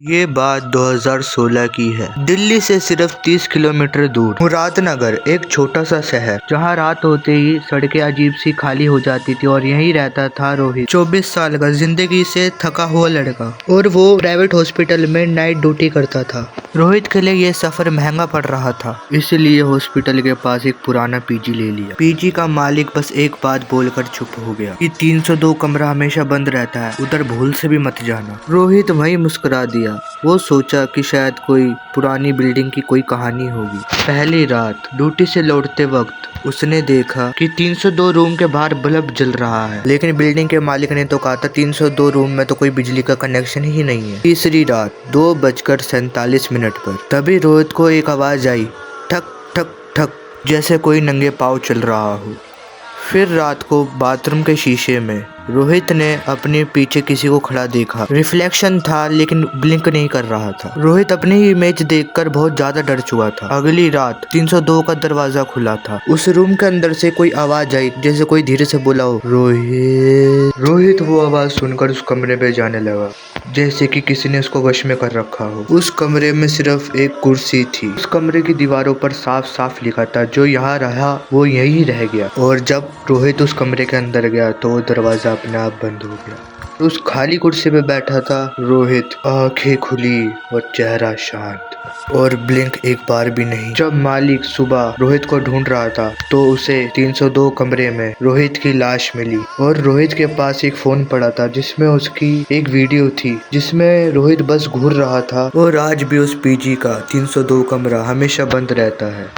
ये बात 2016 की है। दिल्ली से सिर्फ 30 किलोमीटर दूर मुरादनगर, एक छोटा सा शहर जहाँ रात होते ही सड़कें अजीब सी खाली हो जाती थी और यहीं रहता था रोहित, 24 साल का जिंदगी से थका हुआ लड़का, और वो प्राइवेट हॉस्पिटल में नाइट ड्यूटी करता था। रोहित के लिए ये सफर महंगा पड़ रहा था, इसलिए हॉस्पिटल के पास एक पुराना पीजी ले लिया। पीजी का मालिक बस एक बात बोलकर चुप हो गया कि 302 कमरा हमेशा बंद रहता है, उधर भूल से भी मत जाना। रोहित वहीं मुस्कुरा दिया। वो सोचा कि शायद कोई पुरानी बिल्डिंग की कोई कहानी होगी। पहली रात ड्यूटी से लौटते वक्त उसने देखा कि 302 रूम के बाहर बल्ब जल रहा है, लेकिन बिल्डिंग के मालिक ने तो कहा था 302 रूम में तो कोई बिजली का कनेक्शन ही नहीं है। तीसरी रात 2:47 पर तभी रोहित को एक आवाज आई, ठक ठक ठक, जैसे कोई नंगे पाँव चल रहा हो। फिर रात को बाथरूम के शीशे में रोहित ने अपने पीछे किसी को खड़ा देखा। रिफ्लेक्शन था लेकिन ब्लिंक नहीं कर रहा था। रोहित अपनी ही इमेज देखकर बहुत ज्यादा डर चुका था। अगली रात 302 का दरवाजा खुला था। उस रूम के अंदर से कोई आवाज आई, जैसे कोई धीरे से बोला हो, रोहित। रोहित वो आवाज सुनकर उस कमरे पे जाने लगा, जैसे कि किसी ने उसको वश में कर रखा हो। उस कमरे में सिर्फ एक कुर्सी थी। उस कमरे की दीवारों पर साफ साफ लिखा था, जो यहाँ रहा वो यहीं रह गया। और जब रोहित उस कमरे के अंदर गया तो वो दरवाजा अपने आप बंद हो गया। उस खाली कुर्सी पे बैठा था रोहित, आंखें खुली और चेहरा शांत, और ब्लिंक एक बार भी नहीं। जब मालिक सुबह रोहित को ढूंढ रहा था तो उसे 302 कमरे में रोहित की लाश मिली, और रोहित के पास एक फोन पड़ा था जिसमें उसकी एक वीडियो थी जिसमें रोहित बस घूर रहा था। और आज भी उस पीजी का 302 कमरा हमेशा बंद रहता है।